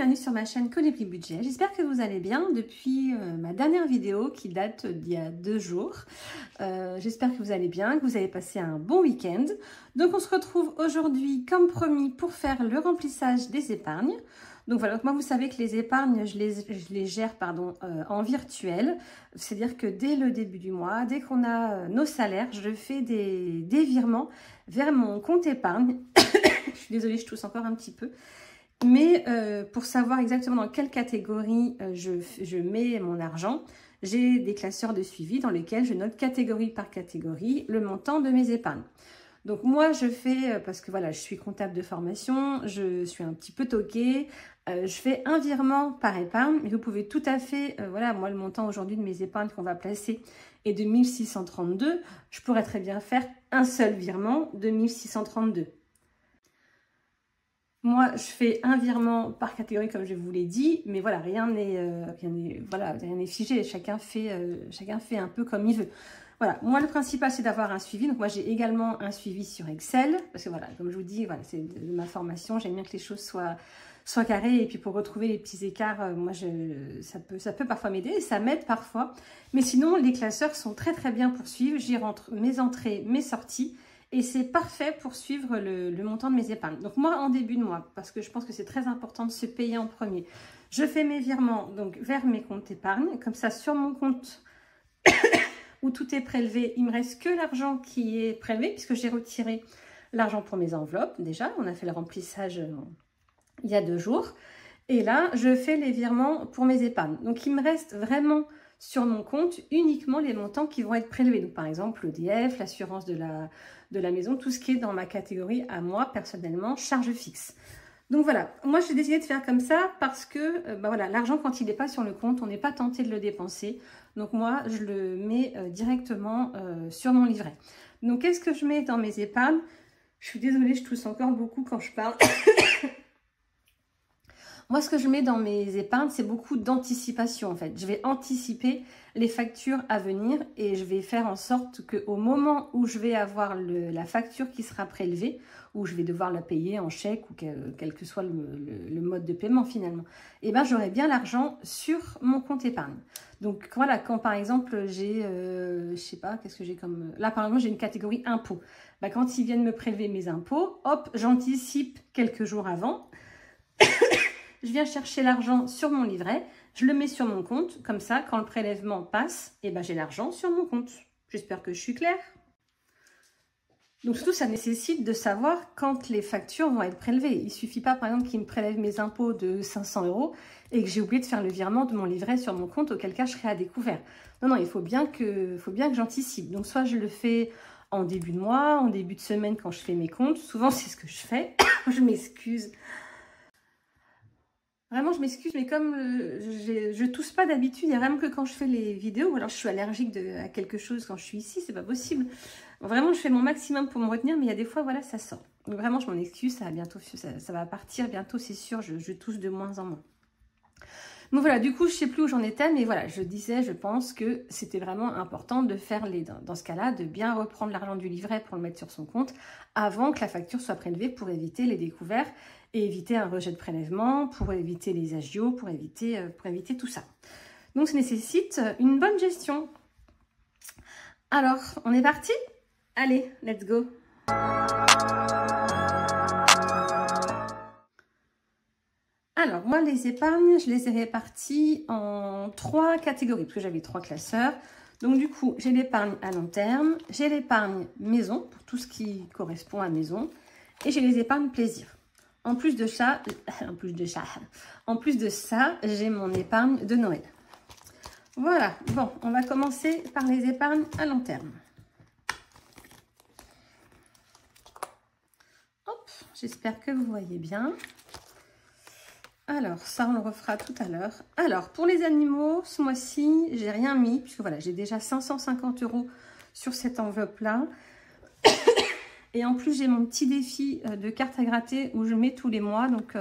bienvenue sur ma chaîne Colibri Budget. J'espère que vous allez bien depuis ma dernière vidéo qui date d'il y a 2 jours. J'espère que vous allez bien, que vous avez passé un bon week-end. Donc on se retrouve aujourd'hui comme promis pour faire le remplissage des épargnes. Donc voilà, moi vous savez que les épargnes, je les gère en virtuel. C'est-à-dire que dès le début du mois, dès qu'on a nos salaires, je fais des virements vers mon compte épargne. Je suis désolée, je tousse encore un petit peu. Mais pour savoir exactement dans quelle catégorie je mets mon argent, j'ai des classeurs de suivi dans lesquels je note catégorie par catégorie le montant de mes épargnes. Donc moi je fais, parce que voilà, je suis comptable de formation, je suis un petit peu toquée, je fais un virement par épargne, mais vous pouvez tout à fait, voilà, moi le montant aujourd'hui de mes épargnes qu'on va placer est de 1632, je pourrais très bien faire un seul virement de 1632. Moi, je fais un virement par catégorie, comme je vous l'ai dit, mais voilà, rien n'est figé. Chacun fait un peu comme il veut. Voilà, moi, le principal, c'est d'avoir un suivi. Donc, moi, j'ai également un suivi sur Excel, parce que voilà, comme je vous dis, voilà, c'est de ma formation. J'aime bien que les choses soient carrées. Et puis, pour retrouver les petits écarts, moi, ça peut parfois m'aider et ça m'aide parfois. Mais sinon, les classeurs sont très, très bien pour suivre. J'y rentre mes entrées, mes sorties. Et c'est parfait pour suivre le montant de mes épargnes. Donc moi, en début de mois, parce que je pense que c'est très important de se payer en premier, je fais mes virements donc vers mes comptes épargne. Comme ça, sur mon compte où tout est prélevé, il ne me reste que l'argent qui est prélevé, puisque j'ai retiré l'argent pour mes enveloppes. Déjà, on a fait le remplissage il y a 2 jours. Et là, je fais les virements pour mes épargnes. Donc, il me reste vraiment sur mon compte uniquement les montants qui vont être prélevés. Donc, par exemple, l'EDF, l'assurance de la maison, tout ce qui est dans ma catégorie à moi, personnellement, charge fixe. Donc voilà, moi j'ai décidé de faire comme ça parce que voilà, l'argent quand il n'est pas sur le compte, on n'est pas tenté de le dépenser. Donc moi, je le mets directement sur mon livret. Donc qu'est-ce que je mets dans mes épargnes? Je suis désolée, je tousse encore beaucoup quand je parle. Moi, ce que je mets dans mes épargnes, c'est beaucoup d'anticipation en fait. Je vais anticiper les factures à venir et je vais faire en sorte qu'au moment où je vais avoir la facture qui sera prélevée, où je vais devoir la payer en chèque ou quel que soit le mode de paiement finalement, et ben j'aurai bien l'argent sur mon compte épargne. Donc voilà, quand par exemple j'ai, je sais pas, qu'est-ce que j'ai comme... Là par exemple, j'ai une catégorie impôts. Ben, quand ils viennent me prélever mes impôts, hop, j'anticipe quelques jours avant. Je viens chercher l'argent sur mon livret, je le mets sur mon compte, comme ça, quand le prélèvement passe, et ben j'ai l'argent sur mon compte. J'espère que je suis claire. Donc surtout, ça nécessite de savoir quand les factures vont être prélevées. Il ne suffit pas, par exemple, qu'ils me prélèvent mes impôts de 500 € et que j'ai oublié de faire le virement de mon livret sur mon compte, auquel cas je serai à découvert. Non, non, il faut bien que j'anticipe. Donc soit je le fais en début de mois, en début de semaine quand je fais mes comptes. Souvent, c'est ce que je fais. Je m'excuse. Vraiment, je m'excuse, mais comme je tousse pas d'habitude, il y a vraiment que quand je fais les vidéos, ou alors je suis allergique à quelque chose quand je suis ici, c'est pas possible. Vraiment, je fais mon maximum pour me retenir, mais il y a des fois, voilà, ça sort. Donc vraiment, je m'en excuse, ça va partir bientôt, c'est sûr, je tousse de moins en moins. Donc voilà, du coup, je sais plus où j'en étais, mais voilà, je pense que c'était vraiment important de faire dans ce cas-là, de bien reprendre l'argent du livret pour le mettre sur son compte avant que la facture soit prélevée pour éviter les découverts et éviter un rejet de prélèvement, pour éviter les agios, pour éviter tout ça. Donc ça nécessite une bonne gestion. Alors, on est parti? Allez, let's go! Alors, moi, les épargnes, je les ai réparties en 3 catégories, parce que j'avais 3 classeurs. Donc, du coup, j'ai l'épargne à long terme, j'ai l'épargne maison, pour tout ce qui correspond à maison, et j'ai les épargnes plaisir. En plus de ça, j'ai mon épargne de Noël. Voilà, bon, on va commencer par les épargnes à long terme. Hop, j'espère que vous voyez bien. Alors, ça, on le refera tout à l'heure. Alors, pour les animaux, ce mois-ci, j'ai rien mis, puisque voilà, j'ai déjà 550 € sur cette enveloppe-là. Et en plus, j'ai mon petit défi de carte à gratter où je mets tous les mois. Donc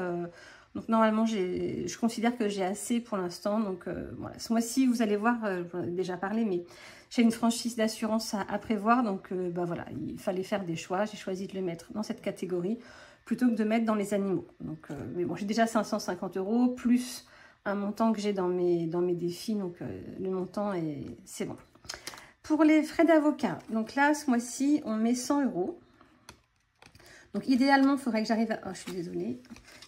normalement, je considère que j'ai assez pour l'instant. Donc voilà, ce mois-ci, vous allez voir, j'en ai déjà parlé, mais j'ai une franchise d'assurance à prévoir. Donc voilà, il fallait faire des choix. J'ai choisi de le mettre dans cette catégorie plutôt que de mettre dans les animaux. Donc, mais bon, j'ai déjà 550 € plus un montant que j'ai dans mes défis, donc le montant c'est bon. Pour les frais d'avocat, donc là, ce mois-ci, on met 100 €. Donc idéalement, il faudrait que j'arrive à... Oh, je suis désolée.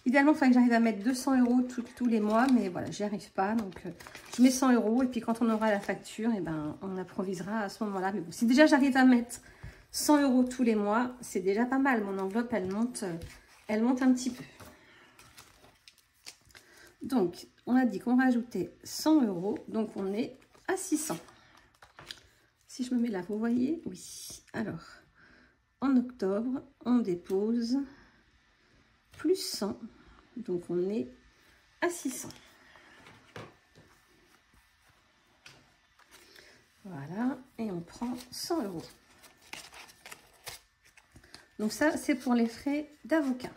Idéalement, il faudrait que j'arrive à mettre 200 € tous les mois, mais voilà, j'y arrive pas. Donc je mets 100 € et puis quand on aura la facture, eh ben, on improvisera à ce moment-là. Mais bon, si déjà j'arrive à mettre 100 € tous les mois, c'est déjà pas mal. Mon enveloppe, elle monte un petit peu. Donc, on a dit qu'on rajoutait 100 €, donc on est à 600. Si je me mets là, vous voyez? Oui. Alors, en octobre, on dépose plus 100, donc on est à 600. Voilà, et on prend 100 €. Donc ça, c'est pour les frais d'avocat.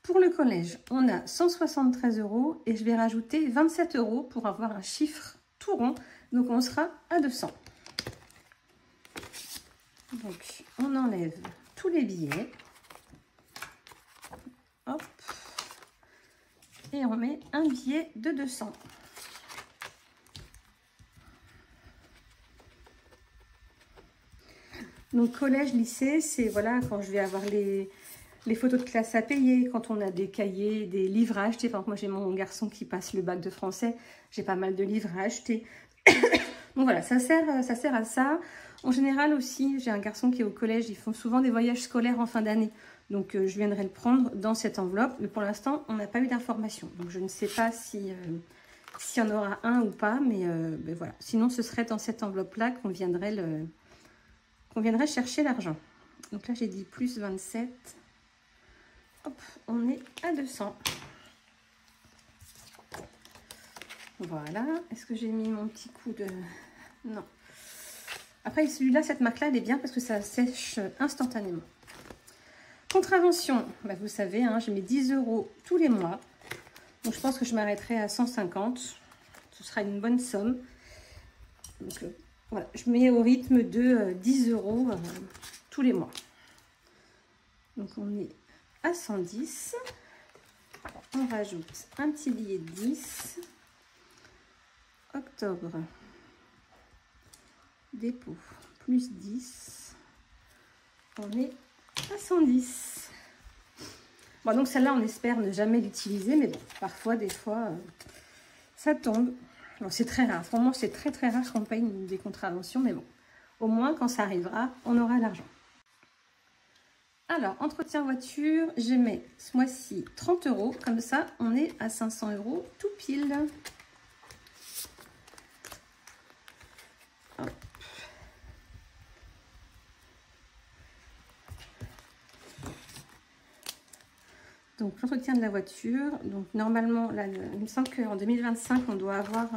Pour le collège, on a 173 € et je vais rajouter 27 € pour avoir un chiffre tout rond. Donc on sera à 200. Donc on enlève tous les billets. Hop. Et on met un billet de 200. Donc collège, lycée, c'est voilà quand je vais avoir les photos de classe à payer, quand on a des cahiers, des livres à acheter. Par exemple, moi j'ai mon garçon qui passe le bac de français, j'ai pas mal de livres à acheter. Donc voilà, ça sert à ça. En général aussi, j'ai un garçon qui est au collège, ils font souvent des voyages scolaires en fin d'année. Donc je viendrai le prendre dans cette enveloppe, mais pour l'instant, on n'a pas eu d'information. Donc je ne sais pas s'il y en aura un ou pas, mais voilà. Sinon, ce serait dans cette enveloppe-là qu'on viendrait chercher l'argent. Donc là, j'ai dit plus 27. Hop, on est à 200. Voilà. Est-ce que j'ai mis mon petit coup de... Non. Après, celui-là, cette marque-là, elle est bien parce que ça sèche instantanément. Contravention, bah, vous savez, hein, je mets 10 € tous les mois. Donc, je pense que je m'arrêterai à 150. Ce sera une bonne somme. Donc, voilà, je mets au rythme de 10 € tous les mois. Donc, on est à 110. On rajoute un petit billet de 10. Octobre. Dépôt. Plus 10. On est à 110. Bon, donc celle-là, on espère ne jamais l'utiliser. Mais bon, parfois, des fois, ça tombe. Bon, c'est très rare. Vraiment, c'est très très rare qu'on paye des contraventions. Mais bon, au moins, quand ça arrivera, on aura l'argent. Alors, entretien voiture, je mets ce mois-ci 30 €. Comme ça, on est à 500 € tout pile. Hop. Donc, l'entretien de la voiture. Donc, normalement, là, il me semble qu'en 2025, on doit avoir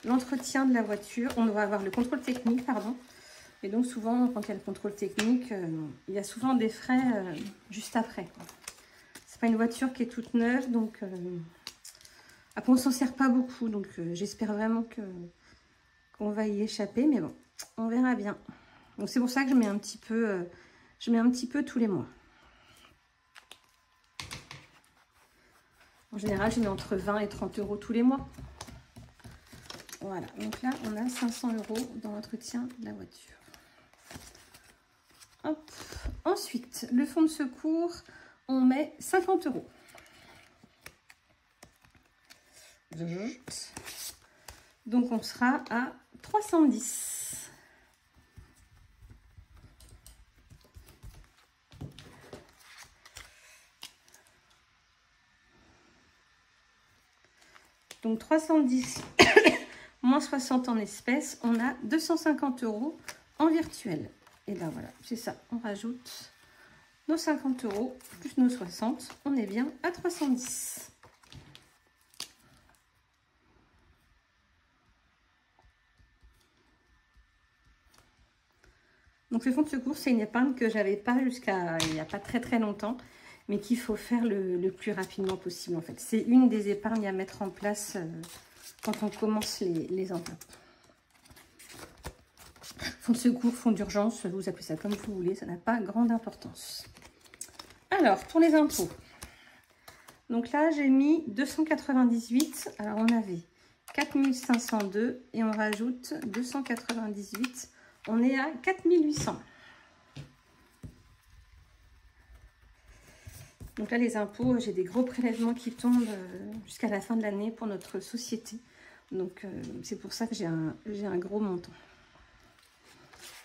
l'entretien de la voiture. On doit avoir le contrôle technique, pardon. Et donc, souvent, quand il y a le contrôle technique, il y a souvent des frais juste après. C'est pas une voiture qui est toute neuve, donc après, on s'en sert pas beaucoup. Donc, j'espère vraiment qu'on va y échapper. Mais bon, on verra bien. Donc, c'est pour ça que je mets un petit peu tous les mois. En général, je mets entre 20 et 30 € tous les mois. Voilà, donc là, on a 500 € dans l'entretien de la voiture. Hop. Ensuite, le fonds de secours, on met 50 €. Donc, on sera à 310. Donc 310 moins 60 en espèces, on a 250 € en virtuel. Et là voilà, c'est ça, on rajoute nos 50 € plus nos 60, on est bien à 310. Donc le fonds de secours, c'est une épargne que j'avais pas jusqu'à il n'y a pas très très longtemps, mais qu'il faut faire le plus rapidement possible en fait. C'est une des épargnes à mettre en place quand on commence les enveloppes. Fonds de secours, fonds d'urgence, vous appelez ça comme vous voulez, ça n'a pas grande importance. Alors, pour les impôts. Donc là, j'ai mis 298. Alors, on avait 4502 et on rajoute 298. On est à 4800. Donc là, les impôts, j'ai des gros prélèvements qui tombent jusqu'à la fin de l'année pour notre société. Donc, c'est pour ça que j'ai un gros montant.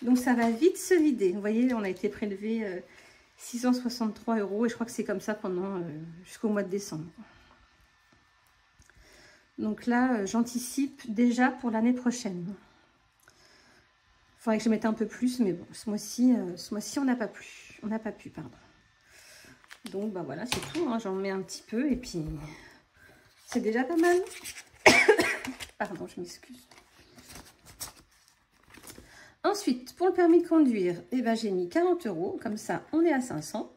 Donc, ça va vite se vider. Vous voyez, on a été prélevé 663 € et je crois que c'est comme ça pendant jusqu'au mois de décembre. Donc là, j'anticipe déjà pour l'année prochaine. Il faudrait que je mette un peu plus, mais bon, ce mois-ci, on n'a pas pu. On n'a pas pu, pardon. Donc, bah voilà, c'est tout. Hein. J'en mets un petit peu et puis c'est déjà pas mal. Pardon, je m'excuse. Ensuite, pour le permis de conduire, eh ben, j'ai mis 40 €. Comme ça, on est à 500.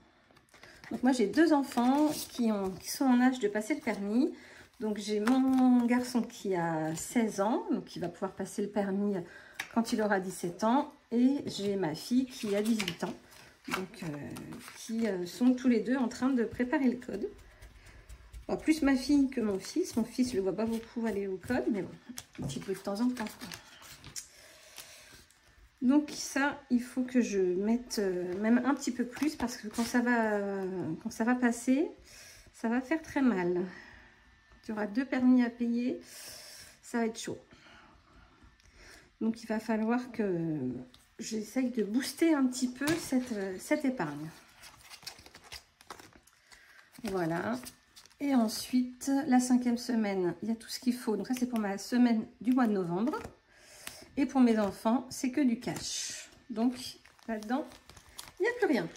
Donc, moi, j'ai 2 enfants qui sont en âge de passer le permis. Donc, j'ai mon garçon qui a 16 ans. Donc, il va pouvoir passer le permis quand il aura 17 ans. Et j'ai ma fille qui a 18 ans. Donc, qui sont tous les deux en train de préparer le code. Bon, plus ma fille que mon fils. Mon fils, je ne le vois pas beaucoup aller au code, mais bon, un petit peu de temps en temps. Donc ça, il faut que je mette même un petit peu plus parce que quand ça va passer, ça va faire très mal. Tu auras 2 permis à payer, ça va être chaud. Donc il va falloir que j'essaye de booster un petit peu cette épargne. Voilà. Et ensuite, la 5e semaine, il y a tout ce qu'il faut. Donc ça, c'est pour ma semaine du mois de novembre. Et pour mes enfants, c'est que du cash. Donc là-dedans, il n'y a plus rien.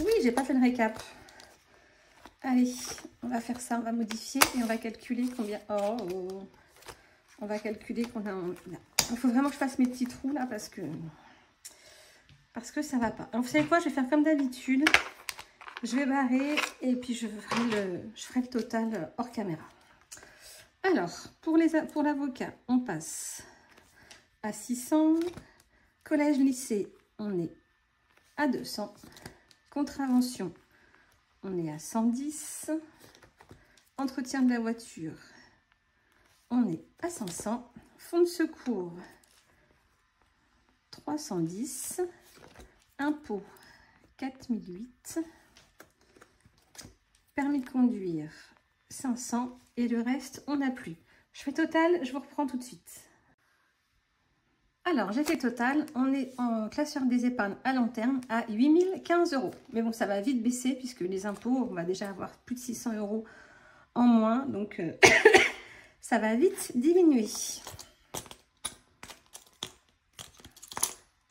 Oui, j'ai pas fait le récap. Allez, on va faire ça, on va modifier et on va calculer combien... Oh, on va calculer qu'on a... Il faut vraiment que je fasse mes petits trous là parce que ça va pas. Alors vous savez quoi, je vais faire comme d'habitude. Je vais barrer et puis je ferai le total hors caméra. Alors, pour l'avocat, on passe à 600. Collège, lycée, on est à 200. Contravention, on est à 110. Entretien de la voiture, on est à 500. Fonds de secours, 310. Impôt, 4008. Permis de conduire, 500. Et le reste, on n'a plus. Je fais total, je vous reprends tout de suite. Alors, j'ai fait total. On est en classeur des épargnes à long terme à 8015 €. Mais bon, ça va vite baisser puisque les impôts, on va déjà avoir plus de 600 € en moins. Donc, ça va vite diminuer.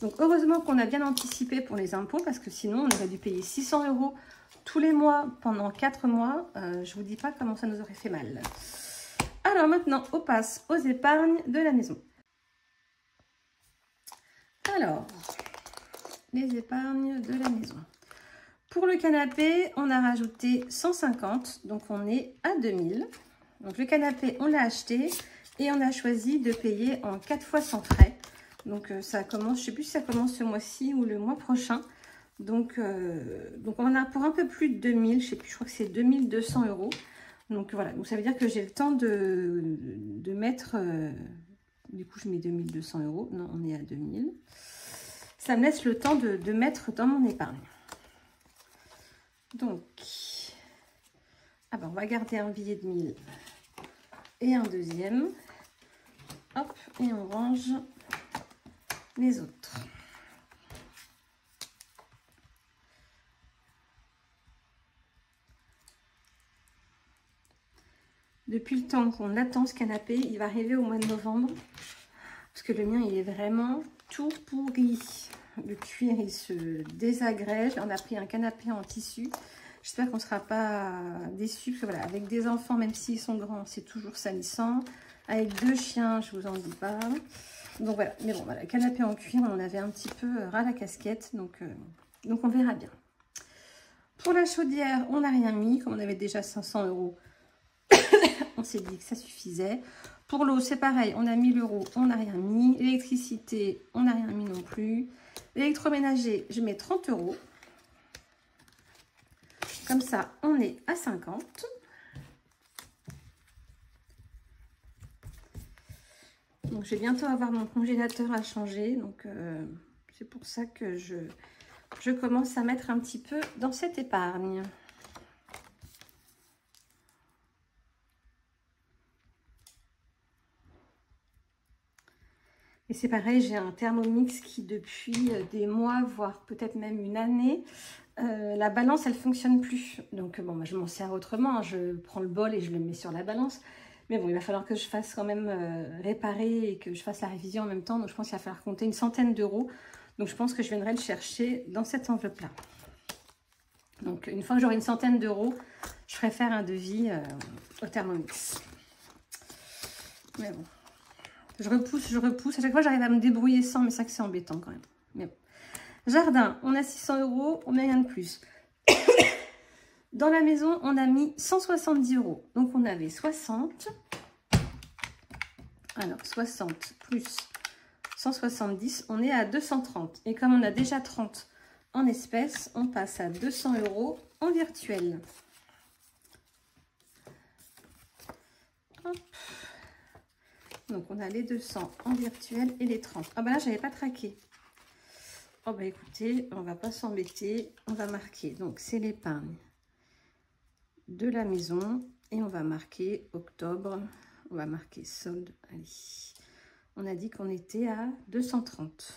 Donc, heureusement qu'on a bien anticipé pour les impôts parce que sinon, on aurait dû payer 600 € tous les mois pendant 4 mois. Je vous dis pas comment ça nous aurait fait mal. Alors maintenant, on passe aux épargnes de la maison. Alors, les épargnes de la maison. Pour le canapé, on a rajouté 150, donc on est à 2000. Donc le canapé, on l'a acheté et on a choisi de payer en 4 fois sans frais. Donc ça commence, je ne sais plus si ça commence ce mois-ci ou le mois prochain. Donc on a pour un peu plus de 2000, je sais plus, je crois que c'est 2200 €. Donc voilà, donc ça veut dire que j'ai le temps de mettre, du coup je mets 2200 €, non on est à 2000. Ça me laisse le temps de mettre dans mon épargne. Donc, ah ben on va garder un billet de 1000 et un deuxième. Hop, et on range les autres. Depuis le temps qu'on attend ce canapé, il va arriver au mois de novembre. Parce que le mien, il est vraiment tout pourri. Le cuir, il se désagrège. On a pris un canapé en tissu. J'espère qu'on ne sera pas déçus. Parce que voilà, avec des enfants, même s'ils sont grands, c'est toujours salissant. Avec 2 chiens, je vous en dis pas. Donc voilà, mais bon, voilà, canapé en cuir, on avait un petit peu ras la casquette. Donc on verra bien. Pour la chaudière, on n'a rien mis. Comme on avait déjà 500 €. On s'est dit que ça suffisait. Pour l'eau, c'est pareil. On a 1000 €, on n'a rien mis. L'électricité, on n'a rien mis non plus. L'électroménager, je mets 30 €. comme ça, on est à 50. Donc, je vais bientôt avoir mon congélateur à changer. Donc, c'est pour ça que je commence à mettre un petit peu dans cette épargne. Et c'est pareil, j'ai un Thermomix qui depuis des mois, voire peut-être même une année, la balance, elle fonctionne plus. Donc bon, moi, je m'en sers autrement, hein. Je prends le bol et je le mets sur la balance. Mais bon, il va falloir que je fasse quand même réparer et que je fasse la révision en même temps. Donc je pense qu'il va falloir compter une centaine d'euros. Donc je pense que je viendrai le chercher dans cette enveloppe-là. Donc une fois que j'aurai une centaine d'euros, je ferai faire un devis au Thermomix. Mais bon. Je repousse. À chaque fois, j'arrive à me débrouiller sans, mais ça que c'est embêtant quand même. Mais bon. Jardin, on a 600 euros, on met rien de plus. Dans la maison, on a mis 170 euros. Donc, on avait 60. Alors, 60 plus 170, on est à 230. Et comme on a déjà 30 en espèces, on passe à 200 euros en virtuel. Hop. Donc, on a les 200 en virtuel et les 30. Ah ben là, je n'avais pas traqué. Oh ben écoutez, on ne va pas s'embêter. On va marquer. Donc, c'est l'épargne de la maison. Et on va marquer octobre. On va marquer solde. Allez. On a dit qu'on était à 230.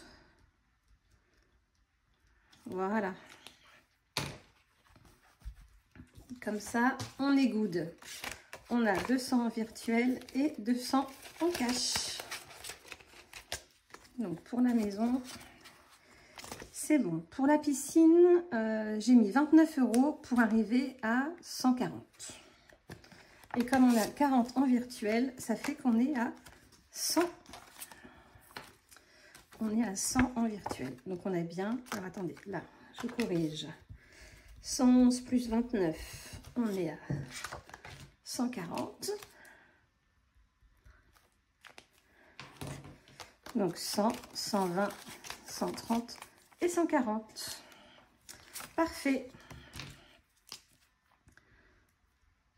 Voilà. Comme ça, on est good. On a 200 en virtuel et 200 en cash. Donc, pour la maison, c'est bon. Pour la piscine, j'ai mis 29 euros pour arriver à 140. Et comme on a 40 en virtuel, ça fait qu'on est à 100. On est à 100 en virtuel. Donc, on a bien... Alors, attendez, là, je corrige. 111 plus 29, on est à 140. Donc 100, 120, 130 et 140. Parfait.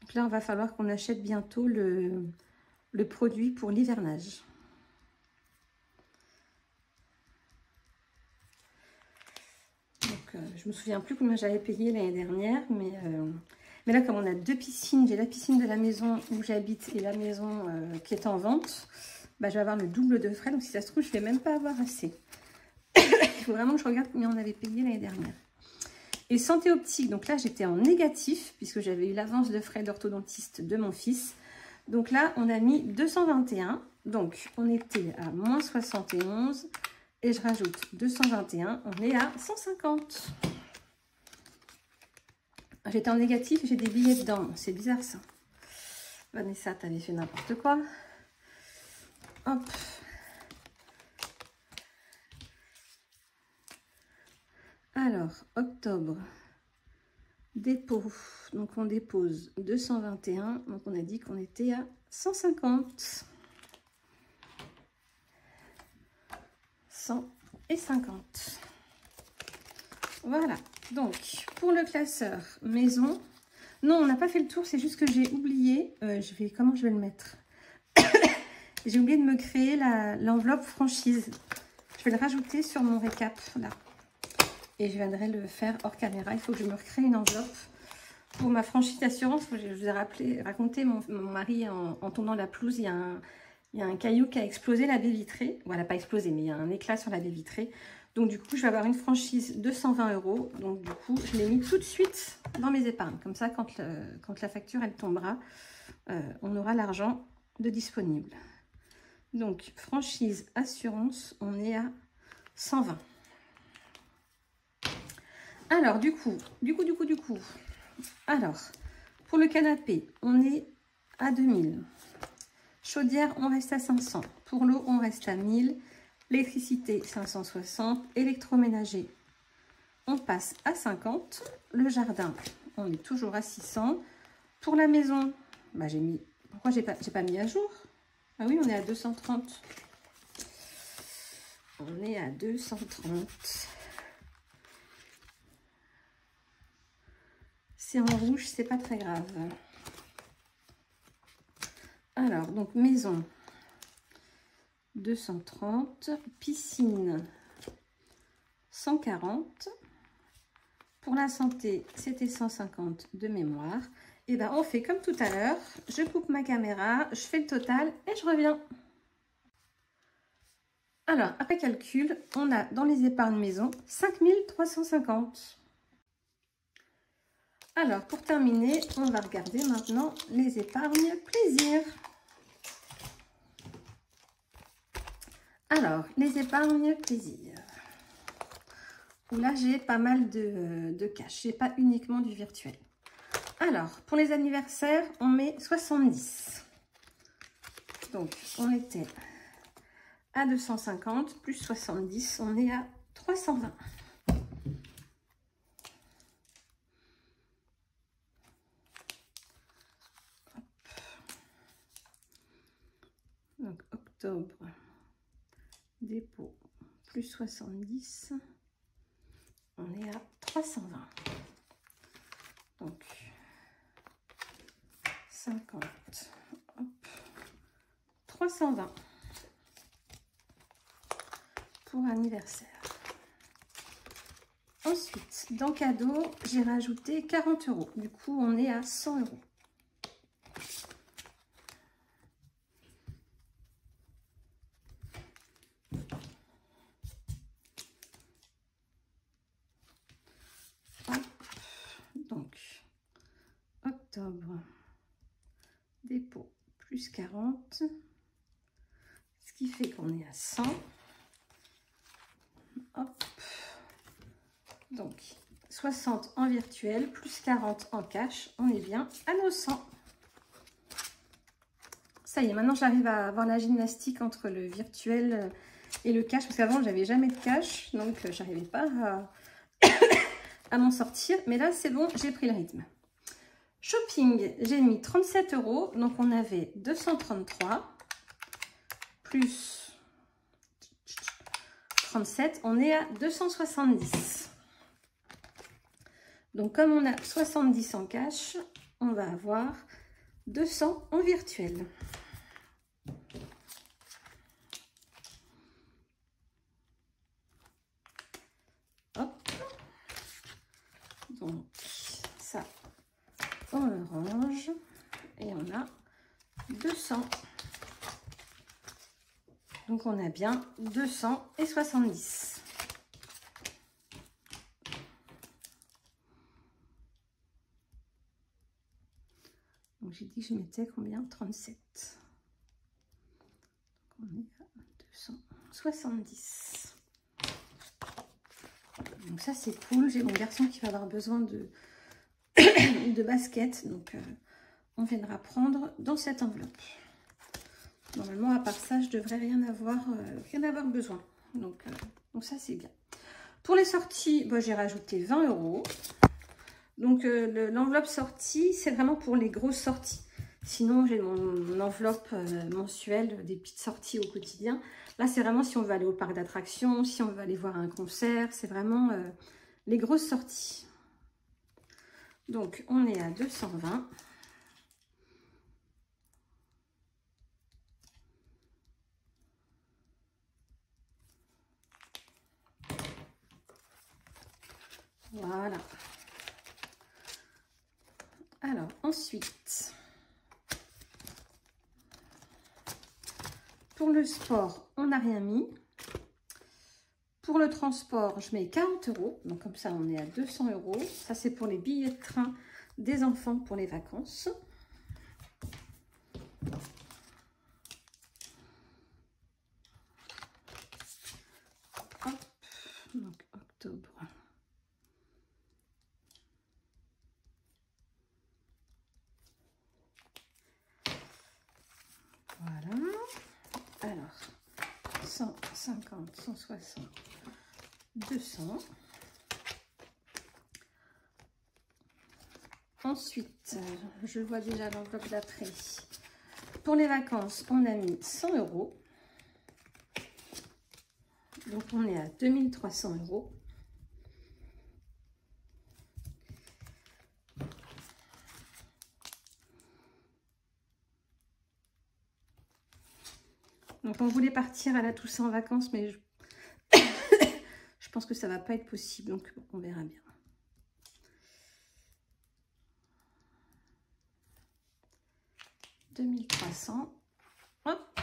Donc là, on va falloir qu'on achète bientôt le produit pour l'hivernage. Donc, je me souviens plus combien j'avais payé l'année dernière, mais là, comme on a deux piscines, j'ai la piscine de la maison où j'habite et la maison qui est en vente, bah, je vais avoir le double de frais. Donc, si ça se trouve, je ne vais même pas avoir assez. Il faut vraiment que je regarde combien on avait payé l'année dernière. Et santé optique, donc là, j'étais en négatif puisque j'avais eu l'avance de frais d'orthodontiste de mon fils. Donc là, on a mis 221. Donc, on était à moins 71. Et je rajoute 221. On est à 150. J'étais en négatif et j'ai des billets dedans. C'est bizarre ça. Vanessa, t'avais fait n'importe quoi. Hop. Alors, octobre. Dépôt. Donc, on dépose 221. Donc, on a dit qu'on était à 150. 100 et 50. Voilà. Donc, pour le classeur maison, non, on n'a pas fait le tour, c'est juste que j'ai oublié, comment je vais le mettre? J'ai oublié de me créer l'enveloppe franchise. Je vais le rajouter sur mon récap, là. Et je viendrai le faire hors caméra. Il faut que je me recrée une enveloppe pour ma franchise d'assurance. Je vous ai raconté, mon mari, en tournant la pelouse, il y a un caillou qui a explosé la baie vitrée. Voilà, pas explosé, mais il y a un éclat sur la baie vitrée. Donc, du coup, je vais avoir une franchise de 120 euros. Donc, du coup, je l'ai mis tout de suite dans mes épargnes. Comme ça, quand la facture, elle tombera, on aura l'argent de disponible. Donc, franchise assurance, on est à 120. Alors, du coup. Alors, pour le canapé, on est à 2000. Chaudière, on reste à 500. Pour l'eau, on reste à 1000. L'électricité, 560. Électroménager, on passe à 50. Le jardin, on est toujours à 600. Pour la maison, bah, j'ai mis... Pourquoi j'ai pas mis à jour? Ah oui, on est à 230. On est à 230. c'est en rouge, c'est pas très grave. Alors, donc maison, 230. Piscine, 140. Pour la santé, c'était 150 de mémoire. Et ben on fait comme tout à l'heure. Je coupe ma caméra, je fais le total et je reviens. Alors, après calcul, on a dans les épargnes maison 5350. Alors, pour terminer, on va regarder maintenant les épargnes plaisir. Alors, les épargnes plaisir. Là, j'ai pas mal de cash. J'ai pas uniquement du virtuel. Alors, pour les anniversaires, on met 70. Donc, on était à 250 plus 70, on est à 320. Hop. Donc, octobre, dépôt, plus 70, on est à 320. Donc, 50, hop, 320 pour anniversaire. Ensuite, dans cadeau, j'ai rajouté 40 euros. Du coup, on est à 100 euros. Donc, octobre, dépôt, plus 40, ce qui fait qu'on est à 100. Hop. Donc, 60 en virtuel, plus 40 en cash, on est bien à nos 100. Ça y est, maintenant j'arrive à avoir la gymnastique entre le virtuel et le cash, parce qu'avant j'avais jamais de cash, donc j'arrivais pas à m'en sortir. Mais là c'est bon, j'ai pris le rythme. Shopping, j'ai mis 37 euros, donc on avait 233 plus 37, on est à 270. Donc comme on a 70 en cash, on va avoir 200 en virtuel. Hop. Donc ça, on le range et on a 200. Donc on a bien 270. Donc j'ai dit que je mettais combien? 37. Donc on est à 270. Donc ça c'est cool. J'ai mon garçon qui va avoir besoin de, de basket. Donc on viendra prendre dans cette enveloppe. Normalement, à part ça, je devrais rien avoir besoin. Donc ça, c'est bien. Pour les sorties, bon, j'ai rajouté 20 euros. Donc, l'enveloppe sortie, c'est vraiment pour les grosses sorties. Sinon, j'ai mon enveloppe mensuelle des petites sorties au quotidien. Là, c'est vraiment si on veut aller au parc d'attractions, si on veut aller voir un concert. C'est vraiment les grosses sorties. Donc, on est à 220. Voilà. Alors, ensuite, pour le sport, on n'a rien mis. Pour le transport, je mets 40 euros. Donc, comme ça, on est à 200 euros. Ça, c'est pour les billets de train des enfants pour les vacances. Hop. Donc, octobre. Voilà. Alors, 150, 160, 200. Ensuite, je vois déjà l'enveloppe d'après. Pour les vacances, on a mis 100 euros. Donc, on est à 2300 euros. Donc on voulait partir à la Toussaint en vacances, mais je pense que ça va pas être possible, donc on verra bien. « 2300 ». Hop.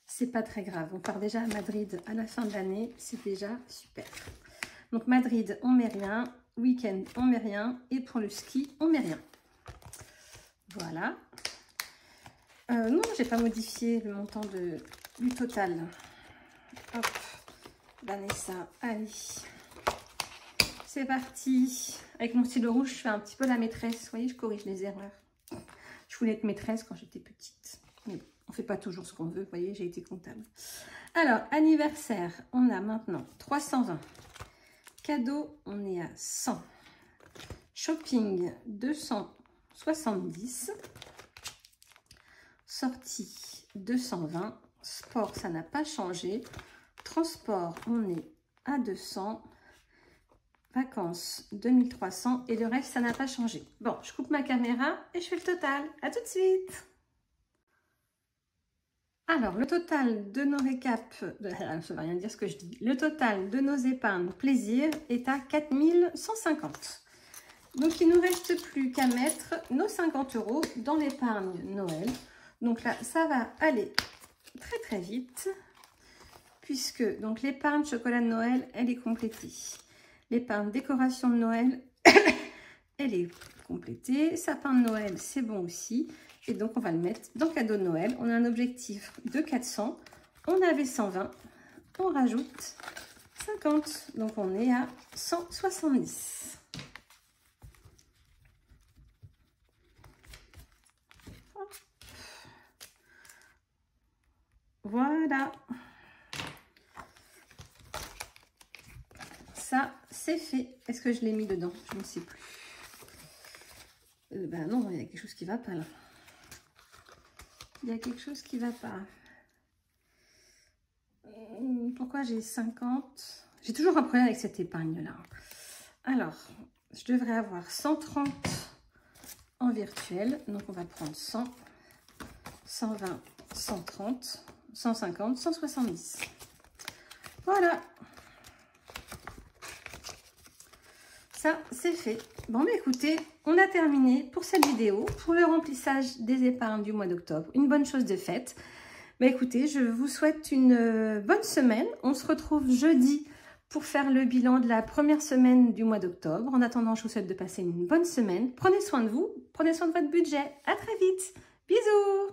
C'est pas très grave. On part déjà à Madrid à la fin de l'année. C'est déjà super. Donc Madrid, on met rien. Week-end, on met rien. Et pour le ski, on met rien. Voilà. Non, j'ai pas modifié le montant du total. Hop. Vanessa, allez. C'est parti. Avec mon stylo rouge, je fais un petit peu la maîtresse. Vous voyez, je corrige les erreurs. Je voulais être maîtresse quand j'étais petite. Mais bon, on ne fait pas toujours ce qu'on veut. Vous voyez, j'ai été comptable. Alors, anniversaire, on a maintenant 320. Cadeau, on est à 100. Shopping, 270. Sortie, 220. Sport, ça n'a pas changé. Transport, on est à 200. Vacances, 2300. Et le reste, ça n'a pas changé. Bon, je coupe ma caméra et je fais le total. À tout de suite. Alors, le total de nos récaps, ça ne va rien dire ce que je dis. Le total de nos épargnes plaisir est à 4150. Donc, il ne nous reste plus qu'à mettre nos 50 € dans l'épargne Noël. Donc là, ça va aller très très vite. Puisque donc l'épargne chocolat de Noël, elle est complétée. L'épargne décoration de Noël, elle est complétée. Sapin de Noël, c'est bon aussi. Et donc, on va le mettre dans cadeau de Noël. On a un objectif de 400. On avait 120. On rajoute 50. Donc, on est à 170. Voilà. Ça, c'est fait. Est-ce que je l'ai mis dedans? Je ne sais plus. Ben non, il y a quelque chose qui ne va pas là. Il y a quelque chose qui ne va pas. Pourquoi j'ai 50? J'ai toujours un problème avec cette épargne-là. Alors, je devrais avoir 130 en virtuel. Donc, on va prendre 100, 120, 130, 150, 170. Voilà. Ça, c'est fait. Bon, mais écoutez, on a terminé pour cette vidéo, pour le remplissage des épargnes du mois d'octobre. Une bonne chose de faite. Mais écoutez, je vous souhaite une bonne semaine. On se retrouve jeudi pour faire le bilan de la première semaine du mois d'octobre. En attendant, je vous souhaite de passer une bonne semaine. Prenez soin de vous, prenez soin de votre budget. À très vite. Bisous.